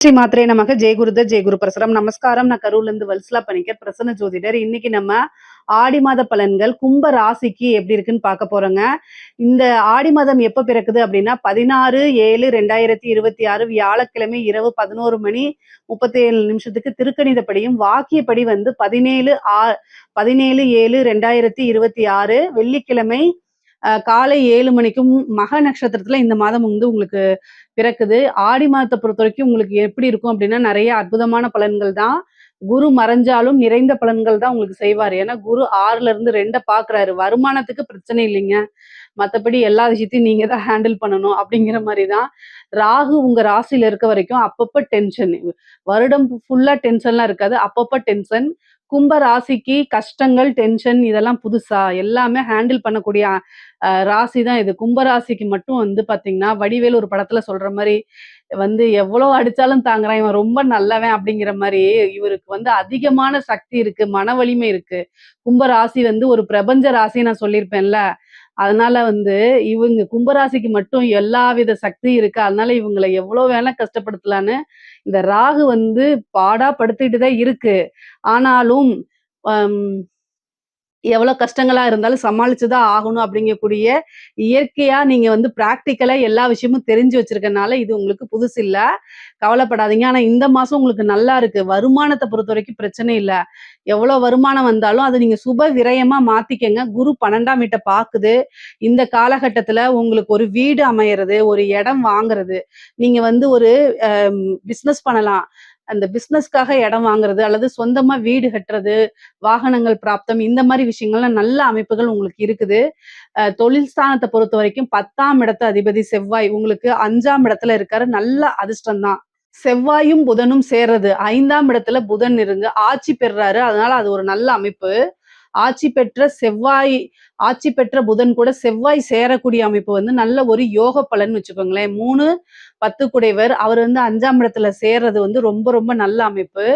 ஸ்ரீ மாத்திரை நமக்கு ஜெயகுருத ஜெயகுரு பிரசரம். நமஸ்காரம். நான் கரூர்ல இருந்து வல்சலா பணிக்கர், பிரசன்ன ஜோதிடர். இன்னைக்கு நம்ம ஆடி மாத பலன்கள் கும்ப ராசிக்கு எப்படி இருக்குன்னு பார்க்க போறோங்க. இந்த ஆடி மாதம் எப்ப பிறக்குது அப்படின்னா 16/7/2026 வியாழக்கிழமை இரவு 11 மணி 37 திருக்கணிதப்படியும், வாக்கியப்படி வந்து 17/7/2026 வெள்ளிக்கிழமை காலை 7 மணிக்கும் மக நட்சத்திரத்துல இந்த மாதம் வந்து உங்களுக்கு பிறக்குது. ஆடி மாதத்தை பொறுத்த வரைக்கும் உங்களுக்கு எப்படி இருக்கும் அப்படின்னா, நிறைய அற்புதமான பலன்கள் தான். குரு மறைஞ்சாலும் நிறைந்த பலன்கள் தான் உங்களுக்கு செய்வாரு. ஏன்னா குரு 6ல இருந்து 2 பாக்குறாரு. வருமானத்துக்கு பிரச்சனை இல்லைங்க. மத்தபடி எல்லா விஷயத்தையும் நீங்க தான் ஹேண்டில் பண்ணணும் அப்படிங்கிற மாதிரி தான். ராகு உங்க ராசியில இருக்க வரைக்கும் அப்பப்ப டென்ஷன். வருடம் ஃபுல்லா டென்ஷன்லாம் இருக்காது. அப்பப்ப டென்ஷன். கும்ப ராசிக்கு கஷ்டங்கள், டென்ஷன் இதெல்லாம் புதுசா எல்லாமே ஹேண்டில் பண்ணக்கூடிய ராசி தான் இது. கும்ப ராசிக்கு மட்டும் வந்து பாத்தீங்கன்னா, வடிவேலு ஒரு படத்துல சொல்ற மாதிரி வந்து எவ்வளவு அடிச்சாலும் தாங்குறான், இவன் ரொம்ப நல்லவன் அப்படிங்கிற மாதிரி இவருக்கு வந்து அதிகமான சக்தி இருக்கு, மன வலிமை இருக்கு. கும்ப ராசி வந்து ஒரு பிரபஞ்ச ராசி நான் சொல்லியிருப்பேன்ல. அதனால வந்து இவங்க கும்பராசிக்கு மட்டும் எல்லா வித சக்தியும் இருக்கு. அதனால இவங்களை எவ்வளவு வேணா கஷ்டப்படுத்தலான்னு இந்த ராகு வந்து பாடா படுத்திட்டு தான் இருக்கு. ஆனாலும் எவ்வளோ கஷ்டங்களா இருந்தாலும் சமாளிச்சு தான் ஆகணும் அப்படிங்கக்கூடிய இயற்கையா நீங்க வந்து பிராக்டிக்கலா எல்லா விஷயமும் தெரிஞ்சு வச்சிருக்கனால இது உங்களுக்கு புதுசு இல்ல. கவலைப்படாதீங்க. ஆனா இந்த மாசம் உங்களுக்கு நல்லா இருக்கு. வருமானத்தை பொறுத்த வரைக்கும் பிரச்சனை இல்ல. எவ்வளவு வருமானம் வந்தாலும் அது நீங்க சுப விரயமா மாத்திக்கங்க. குரு 12ஆம் வீட்டை பாக்குது. இந்த காலகட்டத்துல உங்களுக்கு ஒரு வீடு அமையறது, ஒரு இடம் வாங்குறது, நீங்க வந்து ஒரு பிசினஸ் பண்ணலாம். அந்த பிசினஸ்க்காக இடம் வாங்குறது அல்லது சொந்தமா வீடு கட்டுறது, வாகனங்கள் பிராப்தம், இந்த மாதிரி விஷயங்கள்லாம் நல்ல அமைப்புகள் உங்களுக்கு இருக்குது. தொழில் ஸ்தானத்தை பொறுத்த வரைக்கும் 10ஆம் இடத்து அதிபதி செவ்வாய் உங்களுக்கு 5ஆம் இடத்துல இருக்காரு. நல்ல அதிர்ஷ்டம் தான். செவ்வாயும் புதனும் சேர்றது 5ஆம் இடத்துல புதன் இருந்து ஆட்சி பெறுறாரு. அதனால அது ஒரு நல்ல அமைப்பு. ஆட்சி பெற்ற புதன் கூட செவ்வாய் சேரக்கூடிய அமைப்பு வந்து நல்ல ஒரு யோக பலன் வச்சுக்கோங்களேன். 3 10 குடைவர் அவர் வந்து 5ஆம் இடத்துல சேர்றது வந்து ரொம்ப ரொம்ப நல்ல அமைப்பு.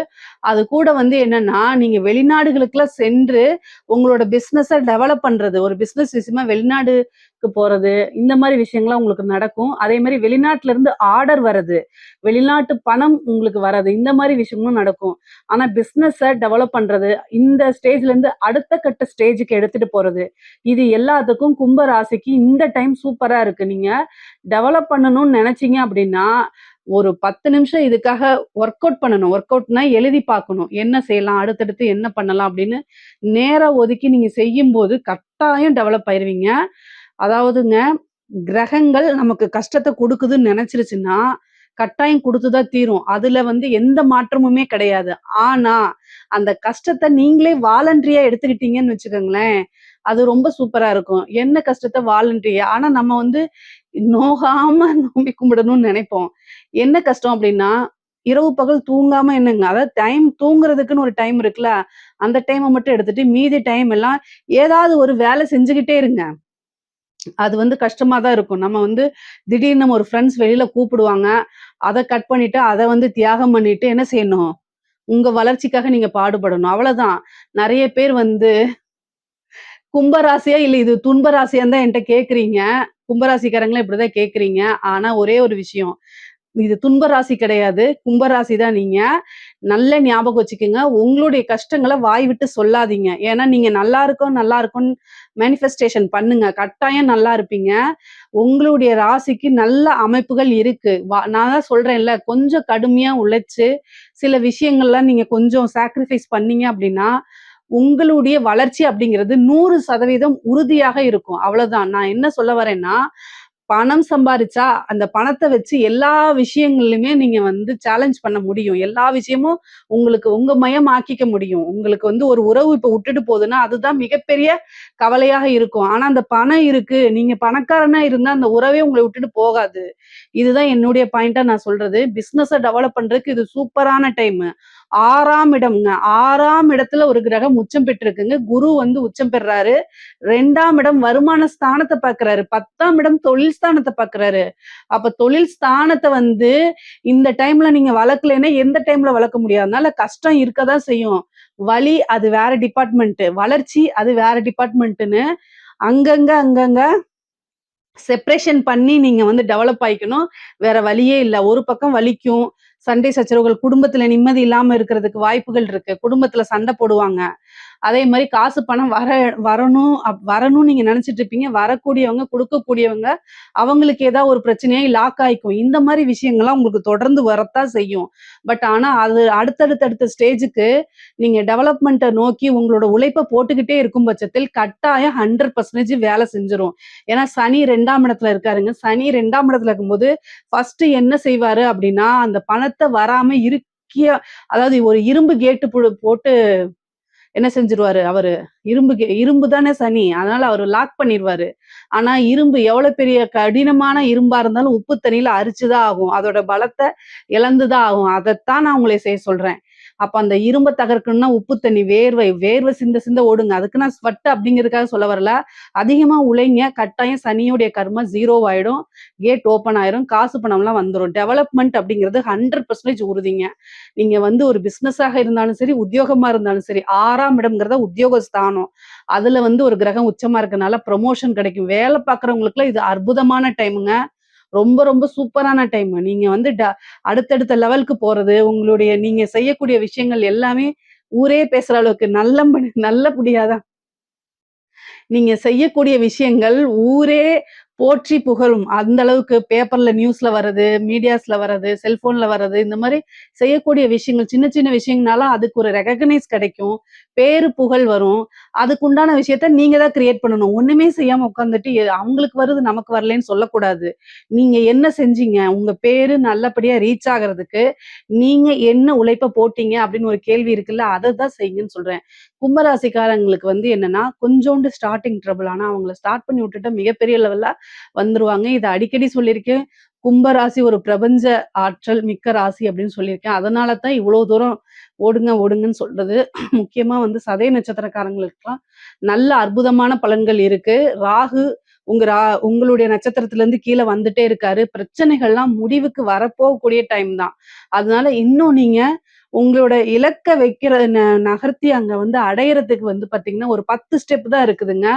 அது கூட வந்து என்னன்னா, நீங்க வெளிநாடுகளுக்குலாம் சென்று உங்களோட பிசினஸ டெவலப் பண்றது, ஒரு பிசினஸ் விஷயமா வெளிநாடுக்கு போறது, இந்த மாதிரி விஷயங்கள்லாம் உங்களுக்கு நடக்கும். அதே மாதிரி வெளிநாட்டுல இருந்து ஆர்டர் வர்றது, வெளிநாட்டு பணம் உங்களுக்கு வர்றது, இந்த மாதிரி விஷயங்களும் நடக்கும். ஆனா பிசினஸ டெவலப் பண்றது, இந்த ஸ்டேஜ்ல இருந்து அடுத்த கட்ட ஸ்டேஜுக்கு எடுத்துட்டு போறது, இது எல்லாத்துக்கும் கும்ப ராசிக்கு இந்த டைம் சூப்பரா இருக்கு. நீங்க டெவலப் பண்ணணும்னு நினைச்சீங்க அப்படின்னா, ஒரு 10 நிமிஷம் இதுக்காக ஒர்க் அவுட் பண்ணணும். ஒர்க் அவுட்னா எழுதி பார்க்கணும். என்ன செய்யலாம்? அடுத்தடுத்து என்ன பண்ணலாம்? அப்படின்னு நேரம் ஒதுக்கி நீங்க செய்யும்போது கட்டாயம் டெவலப் ஆயிருவீங்க. அதாவதுங்க, கிரகங்கள் நமக்கு கஷ்டத்த குடுக்குதுன்னு நினைச்சிருச்சுன்னா, கட்டாயம் குடுத்துதான் தீரும். அதுல வந்து எந்த மாற்றமுமே கிடையாது. ஆனா, அந்த கஷ்டத்த நீங்களே வாலண்டரியா எடுத்துக்கிட்டீங்கன்னு வச்சுக்கோங்களேன், அது ரொம்ப சூப்பரா இருக்கும். என்ன கஷ்டத்த வாலண்டரியா ஆனா நம்ம வந்து நோகாம நோம்பி கும்பிடணும்னு நினைப்போம். என்ன கஷ்டம் அப்படின்னா, இரவு பகல் தூங்காம என்னங்க, அதாவது டைம் தூங்குறதுக்குன்னு ஒரு டைம் இருக்குல்ல, அந்த டைம மட்டும் எடுத்துட்டு மீதி டைம் எல்லாம் ஏதாவது ஒரு வேலை செஞ்சுகிட்டே இருங்க. அது வந்து கஷ்டமா தான் இருக்கும். நம்ம வந்து திடீர்னு நம்ம ஒரு ஃப்ரெண்ட்ஸ் வெளியில கூப்பிடுவாங்க. அத கட் பண்ணிட்டு, அத வந்து தியாகம் பண்ணிட்டு என்ன செய்யணும்? உங்க வளர்ச்சிக்காக நீங்க பாடுபடணும். அவ்வளவுதான். நெறைய பேர் வந்து கும்ப ராசியா இல்ல இது துன்ப ராசியான்னு தான் என்ட்ட கேட்கிறீங்க. கும்பராசிக்காரங்களும் இப்படிதான் கேட்கிறீங்க. ஆனா ஒரே ஒரு விஷயம். இது துன்ப ராசி கிடையாது. கும்பராசி தான் நீங்க. நல்ல ஞாபகம் வச்சுக்கங்க. உங்களுடைய கஷ்டங்கள வாய் விட்டு சொல்லாதீங்க. ஏன்னா நீங்க நல்லா இருக்கோம், நல்லா இருக்கோம்ன்னு மேனிஃபெஸ்டேஷன் பண்ணுங்க. கட்டாயம் நல்லா இருப்பீங்க. உங்களுடைய ராசிக்கு நல்ல அமைப்புகள் இருக்கு. நான் தான் சொல்றேன்ல, கொஞ்சம் கடுமையா உழைச்சு, சில விஷயங்கள்லாம் நீங்க கொஞ்சம் சாக்ரிஃபைஸ் பண்ணீங்க அப்படின்னா, உங்களுடைய வளர்ச்சி அப்படிங்கிறது 100% உறுதியாக இருக்கும். அவ்வளவுதான். நான் என்ன சொல்ல வரேன்னா, பணம் சம்பாரிச்சா, அந்த பணத்த வச்சு எல்லா விஷயங்கள்லயுமே நீங்க வந்து சேலஞ்ச் பண்ண முடியும். எல்லா விஷயமும் உங்களுக்கு உங்க மயமாக்கிக்க முடியும். உங்களுக்கு வந்து ஒரு உறவு இப்ப விட்டுட்டு போகுதுன்னா, அதுதான் மிகப்பெரிய கவலையாக இருக்கும். ஆனா அந்த பணம் இருக்கு. நீங்க பணக்காரனா இருந்தா அந்த உறவே உங்கள விட்டுட்டு போகாது. இதுதான் என்னுடைய பாயிண்ட்டா நான் சொல்றது. பிசினஸ டெவலப் பண்றதுக்கு இது சூப்பரான டைமு. 6ஆம் இடம்ங்க. 6ஆம் இடத்துல ஒரு கிரகம் உச்சம் பெற்றிருக்குங்க. குரு வந்து உச்சம் பெறுறாரு. 2ஆம் இடம் வருமான ஸ்தானத்த பார்க்கிறாரு. 10ஆம் இடம் தொழில் ஸ்தானத்த பார்க்கிறாரு. அப்ப தொழில் ஸ்தானத்த வந்து இந்த டைம்ல நீங்க வளர்க்கலைன்னா எந்த டைம்ல வளர்க்க முடியாது. அதனால கஷ்டம் இருக்கதான் செய்யும். வலி அது வேற டிபார்ட்மெண்ட். வளர்ச்சி அது வேற டிபார்ட்மெண்ட்ன்னு அங்கங்க செப்பரேஷன் பண்ணி நீங்க வந்து டெவலப் ஆயிக்கணும். வேற வழியே இல்ல. ஒரு பக்கம் வலிக்கும். சண்டை சச்சரவுகள், குடும்பத்துல நிம்மதி இல்லாம இருக்கிறதுக்கு வாய்ப்புகள் இருக்கு. குடும்பத்துல சண்டை போடுவாங்க. அதே மாரி காசு பணம் வரணும் வரணும்னு நீங்க நினைச்சிட்டு இருப்பீங்க. வரக்கூடியவங்க, குடுக்கக்கூடியவங்க, அவங்களுக்கு ஏதாவது ஒரு பிரச்சனையாயி லாக் ஆயிக்கும். இந்த மாரி விஷயங்கள்லாம் உங்களுக்கு தொடர்ந்து வரத்தான் செய்யும். ஆனா அது அடுத்தடுத்த ஸ்டேஜுக்கு நீங்க டெவலப்மெண்ட்ட நோக்கி உங்களோட உழைப்ப போட்டுக்கிட்டே இருக்கும் பட்சத்தில் கட்டாயம் 100% வேலை செஞ்சுரும். ஏன்னா சனி 2ஆம் இடத்துல இருக்காருங்க. சனி 2ஆம் இடத்துல இருக்கும்போது, ஃபர்ஸ்ட்டு என்ன செய்வாரு அப்டின்னா, அந்த பணத்த வராம அதாவது ஒரு இரும்பு கேட்டு போட்டு என்ன செஞ்சுருவாரு அவரு, இரும்பு தானே சனி. அதனால அவரு லாக் பண்ணிருவாரு. ஆனா இரும்பு எவ்வளோ பெரிய கடினமான இரும்பா இருந்தாலும் உப்பு தண்ணீல அரிச்சு தான் ஆகும். அதோட பலத்த இழந்து தான் ஆகும். அதத்தான் நான் உங்கள செய்ய சொல்றேன். அப்ப அந்த இரும்ப தகர்க்கணும்னா உப்பு தண்ணி, வேர்வை சிந்த சிந்த ஓடுங்க. அதுக்கு நான் ஸ்வெட் அப்படிங்கிறதுக்காக சொல்ல வரல. அதிகமா உழைங்க. கட்டாயம் சனியுடைய கர்மா 0 ஆயிடும். கேட் ஓப்பன் ஆயிரும். காசு பணம்லாம் வந்துரும். டெவலப்மெண்ட் அப்படிங்கிறது 100% உறுதிங்க. நீங்க வந்து ஒரு பிசினஸாக இருந்தாலும் சரி, உத்தியோகமா இருந்தாலும் சரி, 6ஆம் இடம்ங்கிறத உத்தியோக ஸ்தானம். அதுல வந்து ஒரு கிரகம் உச்சமா இருக்கனால ப்ரமோஷன் கிடைக்கும். வேலை பார்க்குறவங்களுக்குலாம் இது அற்புதமான டைமுங்க. ரொம்ப ரொம்ப சூப்பரான டைம். நீங்க வந்து அடுத்தடுத்த லெவலுக்கு போறது, நீங்க செய்யக்கூடிய விஷயங்கள் எல்லாமே ஊரே பேசுற அளவுக்கு நல்லபடியா தான் நீங்க செய்யக்கூடிய விஷயங்கள் ஊரே போற்றி புகழும். அந்த அளவுக்கு பேப்பர்ல நியூஸ்ல வர்றது, மீடியாஸ்ல வர்றது, செல்ஃபோன்ல வர்றது, இந்த மாரி செய்யக்கூடிய விஷயங்கள் சின்ன சின்ன விஷயங்கள்னால அதுக்கு ஒரு ரெகக்னைஸ் கிடைக்கும். பேரு, புகழ் வரும். அதுக்குண்டான விஷயத்த நீங்க தான் கிரியேட் பண்ணணும். ஒண்ணுமே செய்யாம உட்கார்ந்துட்டு அவங்களுக்கு வருது நமக்கு வரலன்னு சொல்லக்கூடாது. நீங்க என்ன செஞ்சீங்க? உங்க பேரு நல்லபடியா ரீச் ஆகுறதுக்கு நீங்க என்ன உழைப்ப போட்டீங்க அப்படின்னு ஒரு கேள்வி இருக்குல்ல, அததான் செய்யுங்கன்னு சொல்றேன். கும்பராசிக்காரங்களுக்கு வந்து என்னன்னா, கொஞ்சோண்டு ஸ்டார்ட்டிங் ட்ரபிள். ஆனா அவங்கள ஸ்டார்ட் பண்ணி விட்டுட்டா மிகப்பெரிய லெவல்ல வந்துருவாங்க. இத அடிக்கடி சொல்லியிருக்கேன். கும்பராசி ஒரு பிரபஞ்ச ஆற்றல் மிக்க ராசி அப்படின்னு சொல்லியிருக்கேன். அதனால தான் இவ்வளோ தூரம் ஓடுங்கன்னு சொல்றது. முக்கியமா வந்து சதய நட்சத்திரக்காரங்களுக்குலாம் நல்ல அற்புதமான பலன்கள் இருக்கு. ராகு உங்களுடைய நட்சத்திரத்திலருந்து கீழ வந்துட்டே இருக்காரு. பிரச்சனைகள்லாம் முடிவுக்கு வரப்போகக்கூடிய டைம் தான். அதனால இன்னும் நீங்க உங்களோட இலக்க வைக்கிற நகர்த்தி அங்க வந்து அடையறதுக்கு வந்து பாத்தீங்கன்னா, ஒரு 10 ஸ்டெப் தான் இருக்குதுங்க.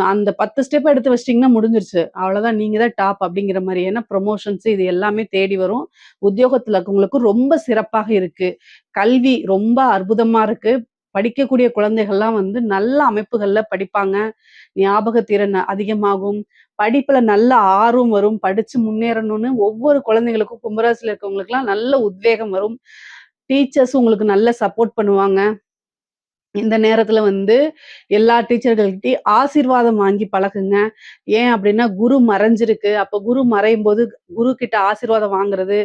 அந்த 10 ஸ்டெப் எடுத்து வச்சுட்டீங்கன்னா முடிஞ்சிருச்சு. அவ்வளோதான் நீங்க தான் டாப் அப்படிங்கிற மாரி. ஏன்னா ப்ரமோஷன்ஸ் இது எல்லாமே தேடி வரும். உத்தியோகத்துல இருக்கவங்களுக்கும் ரொம்ப சிறப்பாக இருக்கு. கல்வி ரொம்ப அற்புதமா இருக்கு. படிக்கக்கூடிய குழந்தைகள்லாம் வந்து நல்ல அமைப்புகள்ல படிப்பாங்க. ஞாபக திறன் அதிகமாகும். படிப்புல நல்ல ஆர்வம் வரும். படிச்சு முன்னேறணும்னு ஒவ்வொரு குழந்தைகளுக்கும் கும்பராசில இருக்கவங்களுக்குலாம் நல்ல உத்வேகம் வரும். டீச்சர்ஸ் உங்களுக்கு நல்ல சப்போர்ட் பண்ணுவாங்க. இந்த நேரத்துல வந்து எல்லா டீச்சர்கள்கிட்டயும் ஆசீர்வாதம் வாங்கி பழகுங்க. ஏன் அப்டின்னா குரு மறைஞ்சிருக்கு. அப்ப குரு மறையும்போது குரு கிட்ட ஆசீர்வாதம் வாங்குறது,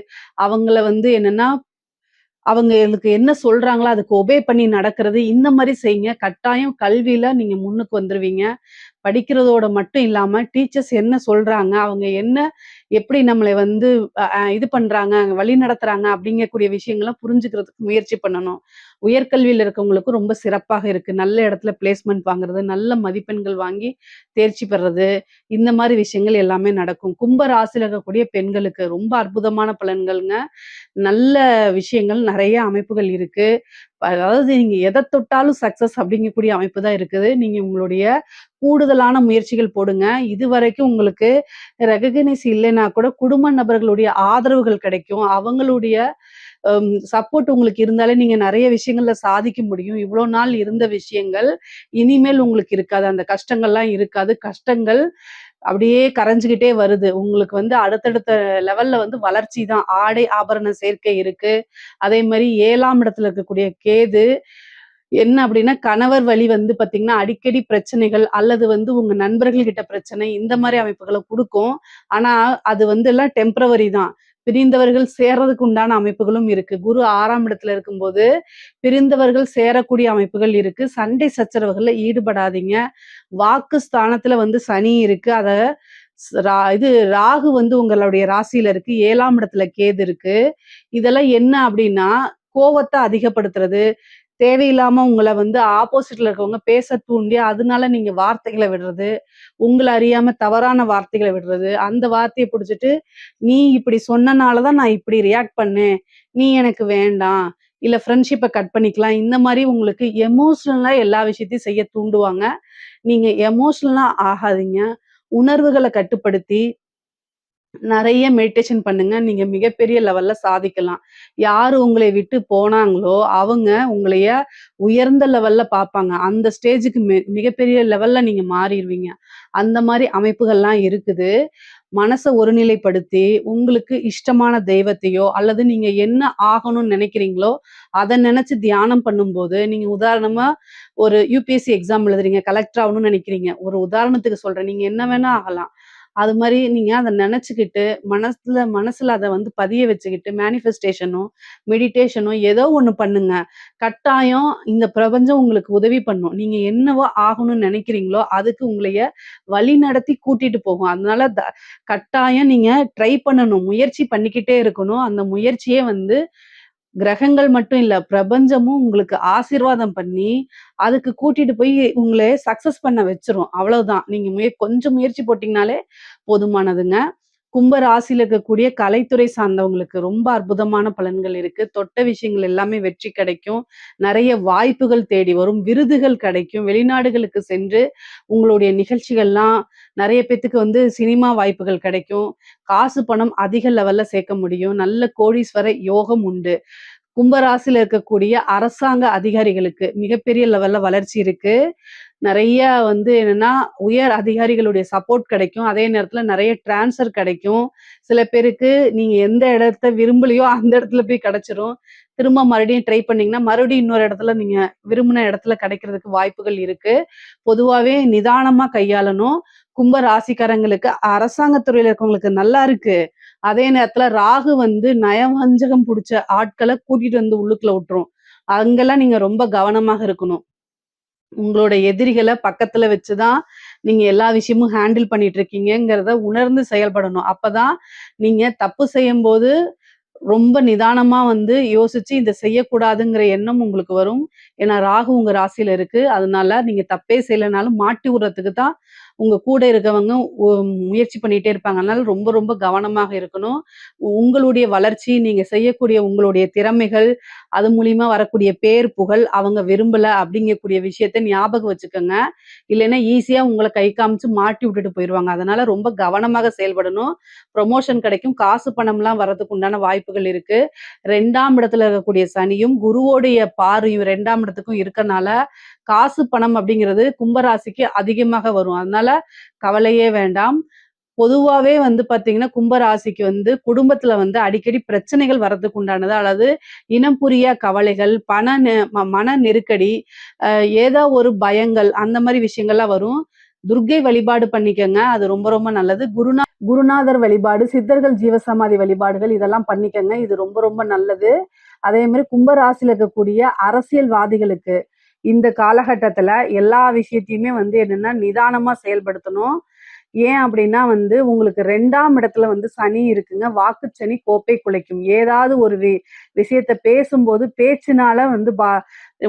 அவங்கள வந்து என்னன்னா அவங்களுக்கு என்ன சொல்றாங்களோ அதுக்கு ஒபே பண்ணி நடக்கிறது, இந்த மாரி செய்யுங்க. கட்டாயம் கல்வியில நீங்க முன்னுக்கு வந்துருவீங்க. படிக்கிறதோட மட்டும் இல்லாம, டீச்சர்ஸ் என்ன சொல்றாங்க, அவங்க எப்படி நம்மள வந்து இது பண்றாங்க, வழி நடத்துறாங்க அப்படிங்கக்கூடிய விஷயங்கள்லாம் புரிஞ்சுக்கிறதுக்கு முயற்சி பண்ணணும். உயர்கல்வியில இருக்கவங்களுக்கும் ரொம்ப சிறப்பாக இருக்கு. நல்ல இடத்துல பிளேஸ்மெண்ட் வாங்குறது, நல்ல மதிப்பெண்கள் வாங்கி தேர்ச்சி பெறது, இந்த மாரி விஷயங்கள் எல்லாமே நடக்கும். கும்ப ராசியில இருக்கக்கூடிய பெண்களுக்கு ரொம்ப அற்புதமான பலன்கள்ங்க. நல்ல விஷயங்கள் நெறைய அமைப்புகள் இருக்கு. அதாவது நீங்க எத தொட்டாலும் சக்சஸ் அப்படிங்கக்கூடிய அமைப்பு தான் இருக்குது. நீங்க உங்களுடைய கூடுதலான முயற்சிகள் போடுங்க. இதுவரைக்கும் உங்களுக்கு ரெகக்னைஸ் இல்லைன்னா கூட குடும்ப நபர்களுடைய ஆதரவுகள் கிடைக்கும். அவங்களுடைய சப்போர்ட் உங்களுக்கு இருந்தாலே நீங்க நெறைய விஷயங்கள்ல சாதிக்க முடியும். இவ்வளோ நாள் இருந்த விஷயங்கள் இனிமேல் உங்களுக்கு இருக்காது. அந்த கஷ்டங்கள்லாம் இருக்காது. கஷ்டங்கள் அப்படியே கரைஞ்சுகிட்டே வருது. உங்களுக்கு வந்து அடுத்தடுத்த லெவல்ல வந்து வளர்ச்சி தான். ஆடை, ஆபரண சேர்க்கை இருக்கு. அதே மாரி 7ஆம் இடத்துல இருக்கக்கூடிய கேது என்ன அப்படின்னா, கணவர் வழி வந்து பார்த்தீங்கன்னா, அடிக்கடி பிரச்சனைகள் அல்லது வந்து உங்க நண்பர்கள் கிட்ட பிரச்சனை, இந்த மாரி அமைப்புகள குடுக்கும். ஆனா, அது வந்து எல்லாம் டெம்பரவரி தான். பிரிந்தவர்கள் சேர்றதுக்கு உண்டான அமைப்புகளும் இருக்கு. குரு 6ஆம் இடத்துல இருக்கும்போது, பிரிந்தவர்கள் சேரக்கூடிய அமைப்புகள் இருக்கு. சண்டை சச்சரவுகள்ல ஈடுபடாதீங்க. வாக்கு ஸ்தானத்துல வந்து சனி இருக்கு. அத ஸ் ரா இது ராகு வந்து உங்களுடைய ராசியில இருக்கு. 7ஆம் இடத்துல கேது இருக்கு. இதெல்லாம் என்ன அப்படின்னா, கோவத்த அதிகப்படுத்துறது, தேவையில்லாம உங்கள வந்து ஆப்போசிட்ல இருக்கவங்க பேச தூண்டி, அதனால நீங்க வார்த்தைகள விடுறது, உங்கள அறியாம தவறான வார்த்தைகள விடுறது, அந்த வார்த்தைய புடிச்சிட்டு, "நீ இப்படி சொன்னனால தான் நான் இப்படி ரியாக்ட் பண்ணேன். நீ எனக்கு வேண்டாம். இல்ல ஃப்ரெண்ட்ஷிப்ப கட் பண்ணிக்கலாம்." இந்த மாரி உங்களுக்கு எமோஷனலா எல்லா விஷயத்தையும் செய்ய தூண்டுவாங்க. நீங்க எமோஷனலா ஆகாதீங்க. உணர்வுகள கட்டுப்படுத்தி நெறைய மெடிடேஷன் பண்ணுங்க. நீங்க மிகப்பெரிய லெவல்ல சாதிக்கலாம். யாரு உங்களை விட்டு போனாங்களோ, அவங்க உங்களைய உயர்ந்த லெவல்ல பார்ப்பாங்க. அந்த ஸ்டேஜுக்கு மிகப்பெரிய லெவல்ல நீங்க மாறிருவீங்க. அந்த மாரி அமைப்புகள்லாம் இருக்குது. மனச ஒருநிலைப்படுத்தி, உங்களுக்கு இஷ்டமான தெய்வத்தையோ, அல்லது நீங்க என்ன ஆகணும்னு நெனைக்கிறீங்களோ, அத நெனச்சு தியானம் பண்ணும்போது, நீங்க உதாரணமா ஒரு யுபிஎஸ்சி எக்ஸாம் எழுதுறீங்க, கலெக்டர் ஆகணும்னு நெனைக்கிறீங்க. ஒரு உதாரணத்துக்கு சொல்றேன். நீங்க என்ன வேணா ஆகலாம். அது மாரி நீங்க அத நெனச்சுக்கிட்டு, மனசுல மனசுல அத வந்து பதிய வச்சுக்கிட்டு, மேனிஃபெஸ்டேஷனோ, மெடிடேஷனோ ஏதோ ஒண்ணு பண்ணுங்க. கட்டாயம் இந்த பிரபஞ்சம் உங்களுக்கு உதவி பண்ணும். நீங்க என்னவோ ஆகணும்னு நெனைக்கிறீங்களோ, அதுக்கு உங்களைய வழிநடத்தி கூட்டிட்டு போகும். அதனால கட்டாயம் நீங்க ட்ரை பண்ணணும். முயற்சி பண்ணிக்கிட்டே இருக்கணும். அந்த முயற்சியே வந்து கிரகங்கள் மட்டும் இல்ல, பிரபஞ்சமும் உங்களுக்கு ஆசீர்வாதம் பண்ணி, அதுக்கு கூட்டிட்டு போய் உங்கள சக்சஸ் பண்ண வச்சுரும். அவ்வளவுதான். நீங்க கொஞ்சம் முயற்சி போட்டீங்கனாலே போதுமானதுங்க. கும்ப ராசியில இருக்கக்கூடிய கலைத்துறை சார்ந்தவங்களுக்கு ரொம்ப அற்புதமான பலன்கள் இருக்கு. தொட்ட விஷயங்கள் எல்லாமே வெற்றி கிடைக்கும். நெறைய வாய்ப்புகள் தேடி வரும். விருதுகள் கிடைக்கும். வெளிநாடுகளுக்கு சென்று உங்களுடைய நிகழ்ச்சிகள்லாம் நெறைய பேத்துக்கு வந்து சினிமா வாய்ப்புகள் கிடைக்கும். காசு, பணம் அதிக லெவல்ல சேர்க்க முடியும். நல்ல கோடீஸ்வர யோகம் உண்டு. கும்பராசியில இருக்கக்கூடிய அரசாங்க அதிகாரிகளுக்கு மிகப்பெரிய லெவல்ல வளர்ச்சி இருக்கு. நெறைய வந்து என்னன்னா, உயர் அதிகாரிகளுடைய சப்போர்ட் கிடைக்கும். அதே நேரத்துல நெறைய ட்ரான்ஸ்ஃபர் கிடைக்கும். சில பேருக்கு நீங்க எந்த இடத்த விரும்பலையோ, அந்த இடத்துல போய் கிடைச்சிரும். திரும்ப மறுபடியும் ட்ரை பண்ணீங்கன்னா, மறுபடியும் இன்னொரு இடத்துல நீங்க விரும்பின இடத்துல கிடைக்கிறதுக்கு வாய்ப்புகள் இருக்கு. பொதுவாவே நிதானமா கையாளணும். கும்ப ராசிக்காரங்களுக்கு அரசாங்கத் துறையில இருக்கவங்களுக்கு நல்லா இருக்கு. அதே நேரத்துல ராகு வந்து நயவஞ்சகம் புடிச்ச ஆட்கள கூட்டிட்டு வந்து உள்ளுக்குள்ள விட்டுரும். அங்கெல்லாம் நீங்க ரொம்ப கவனமாக இருக்கணும். உங்களோட எதிரிகள பக்கத்துல வச்சு தான் நீங்க எல்லா விஷயமும் ஹேண்டில் பண்ணிட்டு இருக்கீங்கங்கிறத உணர்ந்து செயல்படணும். அப்பதான் நீங்க தப்பு செய்யும்போது ரொம்ப நிதானமா வந்து யோசிச்சு இத செய்யக்கூடாதுங்கிற எண்ணம் உங்களுக்கு வரும். ஏன்னா ராகு உங்க ராசியில இருக்கு. அதனால நீங்க தப்பே செய்யலனாலும் மாட்டி விடுறதுக்கு தான் உங்க கூட இருக்கவங்க முயற்சி பண்ணிட்டே இருப்பாங்க. அதனால ரொம்ப ரொம்ப கவனமாக இருக்கணும். உங்களுடைய வளர்ச்சி, நீங்க செய்யக்கூடிய உங்களுடைய திறமைகள், அது மூலியமா வரக்கூடிய பேர், புகழ் அவங்க விரும்பல அப்படிங்கக்கூடிய விஷயத்த ஞாபகம் வச்சுக்கங்க. இல்லைன்னா ஈஸியா உங்கள கை காமிச்சு மாட்டி விட்டுட்டு போயிருவாங்க. அதனால ரொம்ப கவனமாக செயல்படணும். ப்ரமோஷன் கிடைக்கும். காசு, பணம்லாம் வரதுக்கு உண்டான வாய்ப்புகள் இருக்கு. 2ஆம் இடத்துல இருக்கக்கூடிய சனியும், குருவோடைய பார்வையும் 2ஆம் இடத்துக்கும் இருக்கனால, காசு, பணம் அப்படிங்கிறது கும்பராசிக்கு அதிகமாக வரும். அதனால கவலையே வேண்டாம். பொதுவாவே வந்து பார்த்தீங்கன்னா, கும்ப ராசிக்கு வந்து குடும்பத்துல வந்து அடிக்கடி பிரச்சனைகள் வர்றதுக்கு உண்டானது. அல்லது இனம் புரியா கவலைகள், பண மன நெருக்கடி, அ ஏதோ ஒரு பயங்கள் அந்த மாரி விஷயங்கள்லாம் வரும். துர்க்கை வழிபாடு பண்ணிக்கங்க. அது ரொம்ப ரொம்ப நல்லது. குருநாதர் வழிபாடு, சித்தர்கள் ஜீவசமாதி வழிபாடுகள் இதெல்லாம் பண்ணிக்கங்க. இது ரொம்ப ரொம்ப நல்லது. அதே மாரி கும்ப ராசியில இருக்கக்கூடிய அரசியல்வாதிகளுக்கு இந்த காலகட்டத்துல எல்லா விஷயத்தையுமே வந்து என்னன்னா நிதானமா செயல்படுத்தணும். ஏன் அப்படின்னா வந்து உங்களுக்கு 2ஆம் இடத்துல வந்து சனி இருக்குங்க. வாக்குச்சனி கோப்பை குலைக்கும். ஏதாவது ஒரு விஷயத்த பேசும்போது பேச்சினால வந்து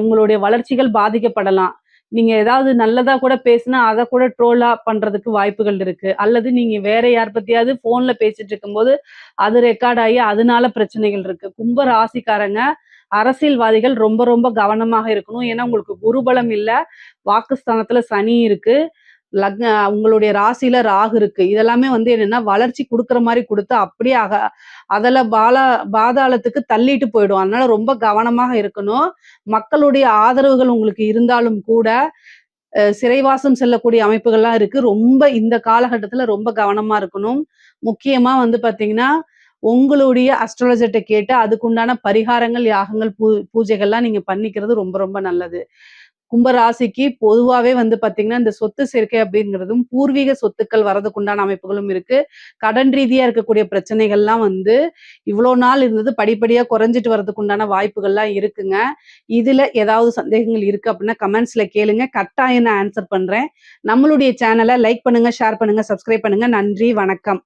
உங்களுடைய வளர்ச்சிகள் பாதிக்கப்படலாம். நீங்க ஏதாவது நல்லதா கூட பேசினா, அத கூட ட்ரோலா பண்றதுக்கு வாய்ப்புகள் இருக்கு. அல்லது நீங்க வேற யார் பத்தியாவது ஃபோன்ல பேசிட்டு இருக்கும்போது, அது ரெக்கார்ட் ஆகி அதனால பிரச்சனைகள் இருக்கு. கும்ப ராசிக்காரங்க, அரசியல்வாதிகள் ரொம்ப ரொம்ப கவனமாக இருக்கணும். ஏன்னா உங்களுக்கு குருபலம் இல்ல. வாக்குஸ்தானத்துல சனி இருக்கு. உங்களுடைய ராசியில ராகு இருக்கு. இதெல்லாமே வந்து என்னன்னா, வளர்ச்சி குடுக்குற மாரி குடுத்து, அப்படியே அதல பாதாளத்துக்கு தள்ளிட்டு போயிடும். அதனால ரொம்ப கவனமாக இருக்கணும். மக்களுடைய ஆதரவுகள் உங்களுக்கு இருந்தாலும் கூட, சிறைவாசம் செல்லக்கூடிய அமைப்புகள்லாம் இருக்கு. ரொம்ப இந்த காலகட்டத்துல ரொம்ப கவனமா இருக்கணும். முக்கியமா வந்து பாத்தீங்கன்னா, உங்களுடைய அஸ்ட்ராலஜர்ட்ட கேட்டு அதுக்குண்டான பரிகாரங்கள், யாகங்கள், பூஜைகள்லாம் நீங்க பண்ணிக்கிறது ரொம்ப ரொம்ப நல்லது. கும்ப ராசிக்கு பொதுவாவே வந்து பாத்தீங்கன்னா, இந்த சொத்து சேர்க்கை அப்படிங்கிறதும், பூர்வீக சொத்துக்கள் வரதுக்கு உண்டான அமைப்புகளும் இருக்கு. கடன் ரீதியா இருக்கக்கூடிய பிரச்சனைகள்லாம் வந்து இவ்வளோ நாள் இருந்தது படிப்படியா குறைஞ்சிட்டு வரதுக்கு உண்டான வாய்ப்புகள்லாம் இருக்குங்க. இதுல ஏதாவது சந்தேகங்கள் இருக்கு அப்படின்னா கமெண்ட்ஸ்ல கேளுங்க. கட்டாயம் நான் ஆன்சர் பண்றேன். நம்மளுடைய சேனல லைக் பண்ணுங்க, ஷேர் பண்ணுங்க, சப்ஸ்கிரைப் பண்ணுங்க. நன்றி, வணக்கம்.